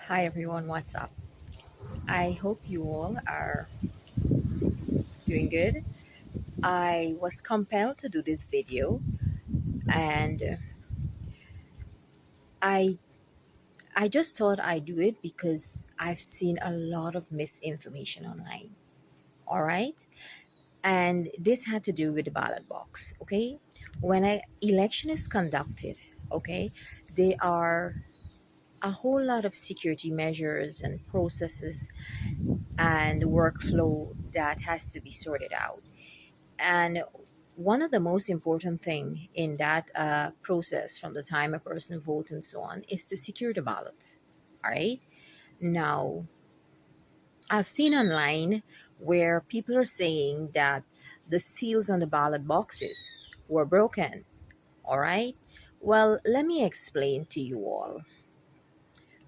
Hi everyone, what's up? I hope you all are doing good. I was compelled to do this video and I I just thought I'd do it because I've seen a lot of misinformation online. All right? And this had to do with the ballot box, okay? When an election is conducted, okay, there are a whole lot of security measures and processes and workflow that has to be sorted out. And one of the most important thing in that process from the time a person votes and so on is to secure the ballot. All right. Now, I've seen online where people are saying that the seals on the ballot boxes were broken. All right. Well, let me explain to you all.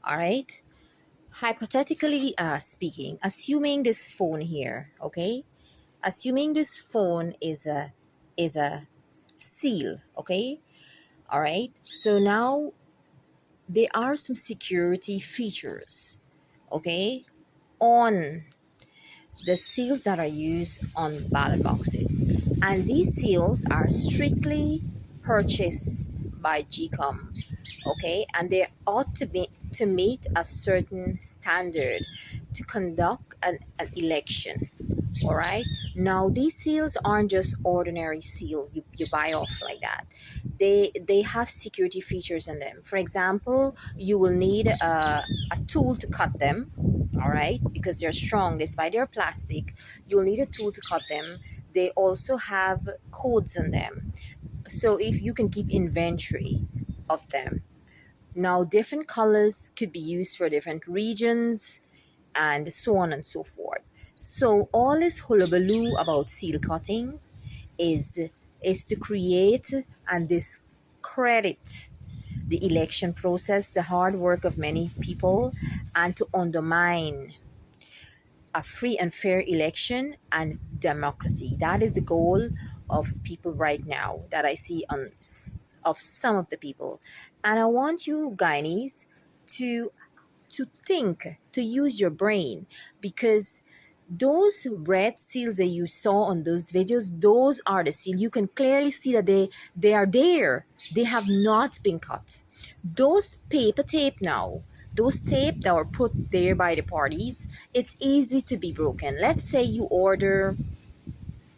All right. Hypothetically speaking, assuming this phone here, okay, assuming this phone is a seal, okay, all right, so now there are some security features, okay, on the seals that are used on ballot boxes, and these seals are strictly purchased by GCOM, okay, and they ought to be to meet a certain standard to conduct an election. All right. Now these seals aren't just ordinary seals you buy off like that. They have security features in them. For example, you will need a tool to cut them. All right, because they're strong despite their plastic. You'll need a tool to cut them. They also have codes in them, so if you can keep inventory of them. Now different colors could be used for different regions and so on and so forth. So all this hullabaloo about seal cutting is is to create and discredit the election process, the hard work of many people, and to undermine a free and fair election and democracy. That is the goal of people right now that I see of some of the people, and I want you guys to think, to use your brain, because those red seals that you saw on those videos, those are the seals. You can clearly see that they are there. They have not been cut. Those paper tape now, those tape that were put there by the parties, it's easy to be broken. Let's say you order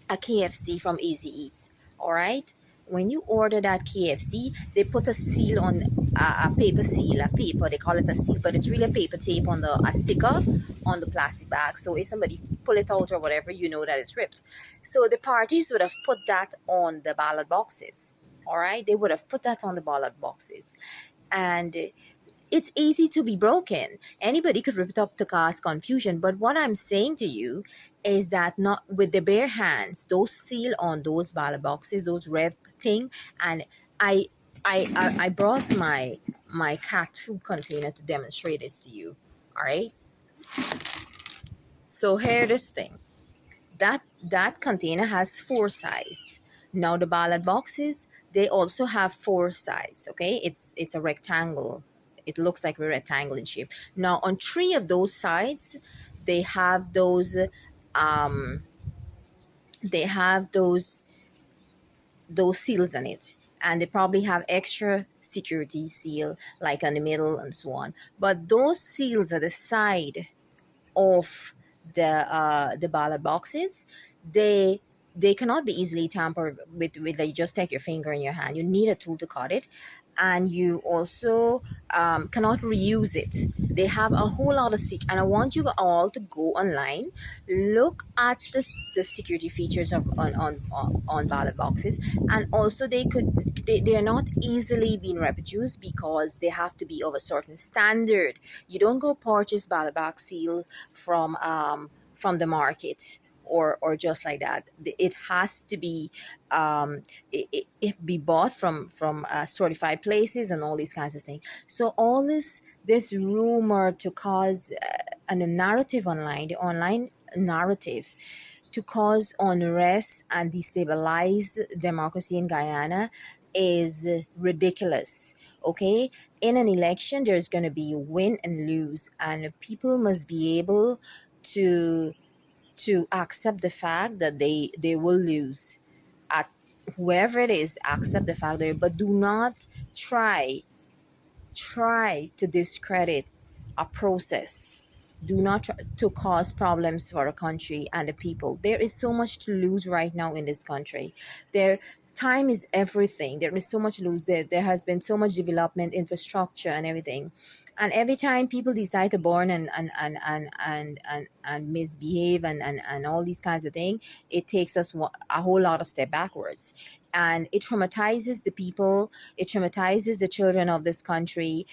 a KFC from Easy Eats, all right? When you order that KFC, they put a seal on a paper seal, a paper, they call it a seal, but it's really a paper tape on a sticker on the plastic bag. So if somebody pull it out or whatever, you know that it's ripped. So the parties would have put that on the ballot boxes, all right? They would have put that on the ballot boxes. And it's easy to be broken. Anybody could rip it up to cause confusion. But what I'm saying to you is that not with the bare hands, those seal on those ballot boxes, those red thing, and I I brought my cat food container to demonstrate this to you. All right. So here this thing. That container has four sides. Now the ballot boxes, they also have four sides. Okay, it's a rectangle. It looks like a rectangle in shape. Now on three of those sides, they have um those seals on it, and they probably have extra security seal like on the middle and so on. But those seals at the side of the ballot boxes, they they cannot be easily tampered with. Like, just take your finger in your hand. You need a tool to cut it, and you also cannot reuse it. They have a whole lot of and I want you all to go online, look at the security features of on ballot boxes, and also they are not easily being reproduced because they have to be of a certain standard. You don't go purchase ballot box seal from the market or just like that. It has to be it be bought from certified places and all these kinds of things. So all this rumor to cause a narrative online, the online narrative, to cause unrest and destabilize democracy in Guyana is ridiculous. Okay, in an election, there's going to be win and lose, and people must be able to accept the fact that they will lose. At whoever it is, accept the fact that, but do not try to discredit a process. Do not try to cause problems for a country and the people. There is so much to lose right now in this country. There, time is everything. There is so much to lose. There has been so much development, infrastructure, and everything. And every time people decide to born and misbehave and all these kinds of things, it takes us a whole lot of step backwards, and it traumatizes the people, it traumatizes the children of this country.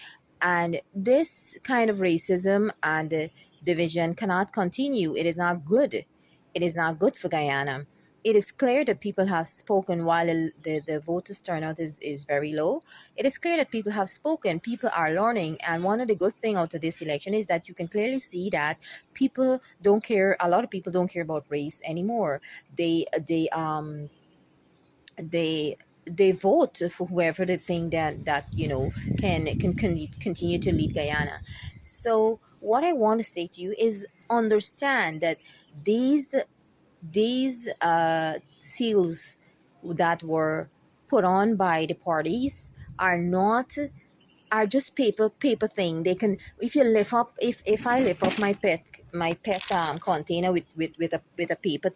And this kind of racism and division cannot continue. It is not good. It is not good for Guyana. It is clear that people have spoken while the voters' turnout is very low. It is clear that people have spoken, people are learning. And one of the good things out of this election is that you can clearly see that people don't care, a lot of people don't care about race anymore. They they vote for whoever they think that can continue to lead Guyana. So what I want to say to you is understand that these seals that were put on by the parties are not, are just paper thing. They can, if you lift up, if I lift up my pet container with a paper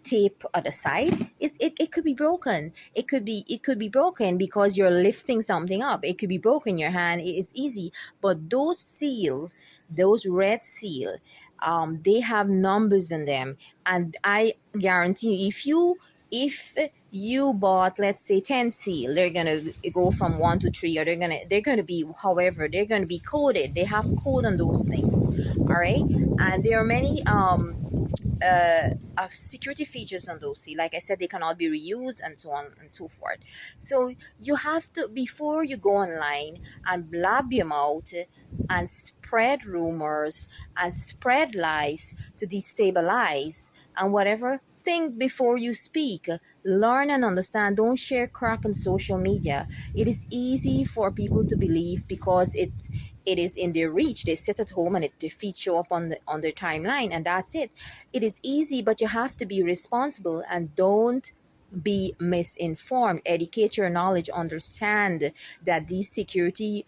tape at the side, it could be broken. It could be broken because you're lifting something up. It could be broken in your hand. It is easy. But those red seal, they have numbers in them, and I guarantee you, if you bought, let's say, 10 seal, they're gonna go from 1 to 3, or they're gonna be, however, they're gonna be coded. They have code on those things. All right. And there are many security features on those seal. Like I said, they cannot be reused, and so on and so forth. So you have to, before you go online and blab your mouth and spread rumors and spread lies to destabilize and whatever, think before you speak. Learn and understand. Don't share crap on social media. It is easy for people to believe because it is in their reach. They sit at home and the feed show up on their timeline, and that's it. It is easy, but you have to be responsible and don't be misinformed. Educate your knowledge. Understand that these security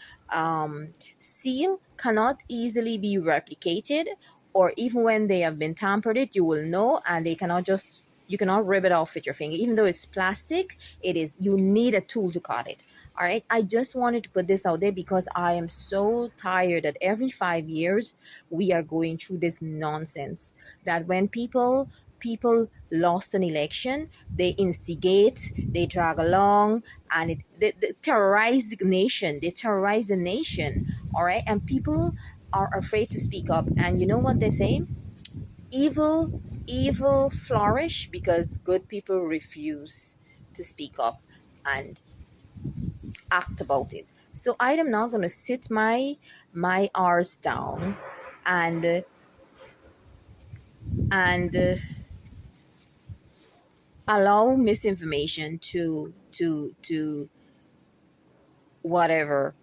seal cannot easily be replicated, or even when they have been tampered it, you will know, and they cannot just, you cannot rip it off with your finger. Even though it's plastic, it is, you need a tool to cut it. All right. I just wanted to put this out there because I am so tired that every 5 years we are going through this nonsense. That when people lost an election, they instigate, they drag along, and they terrorize the nation. They terrorize the nation. All right. And people are afraid to speak up. And you know what they say? Evil flourish because good people refuse to speak up and act about it. So I am not going to sit my R's down and and allow misinformation to whatever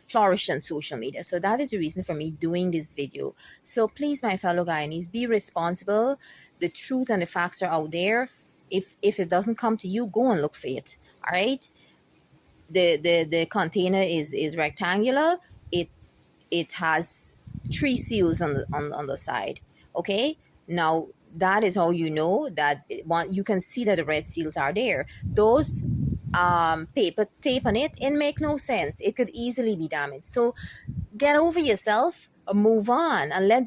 flourish on social media. So that is the reason for me doing this video. So please, my fellow Guyanese, be responsible. The truth and the facts are out there. If it doesn't come to you, go and look for it. All right. The container is rectangular. It has 3 seals on the side. Okay. Now that is how you know that you can see that the red seals are there. Those paper tape on it make no sense. It could easily be damaged. So get over yourself, move on, and let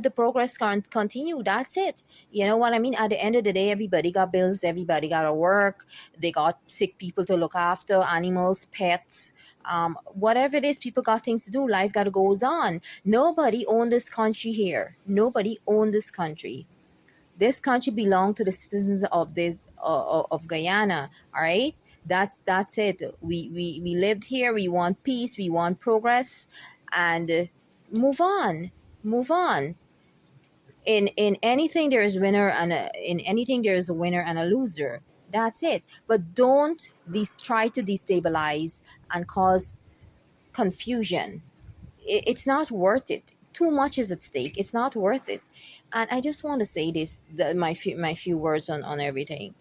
the progress continue. That's it. You know what I mean? At the end of the day, everybody got bills, everybody got to work, they got sick people to look after, animals, pets, whatever it is, people got things to do. Life got to goes on. Nobody owned this country here. Nobody owned this country. This country belonged to the citizens of this of Guyana. All right. That's it. We lived here. We want peace. We want progress, and move on. Move on. In anything there is winner, and in anything there is a winner and a loser. That's it. But don't try to destabilize and cause confusion. It's not worth it. Too much is at stake. It's not worth it. And I just want to say this, my few words on everything.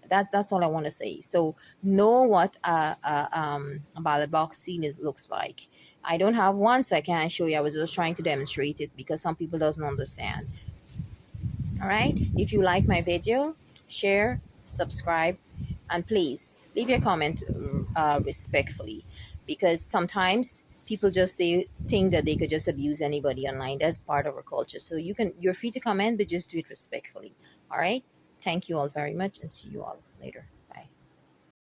That's all I want to say. So know what a ballot box seal looks like. I don't have one, so I can't show you. I was just trying to demonstrate it because some people doesn't understand. All right. If you like my video, share, subscribe, and please leave your comment respectfully, because sometimes people just say think that they could just abuse anybody online. That's part of our culture. So you're free to comment, but just do it respectfully. All right. Thank you all very much, and see you all later.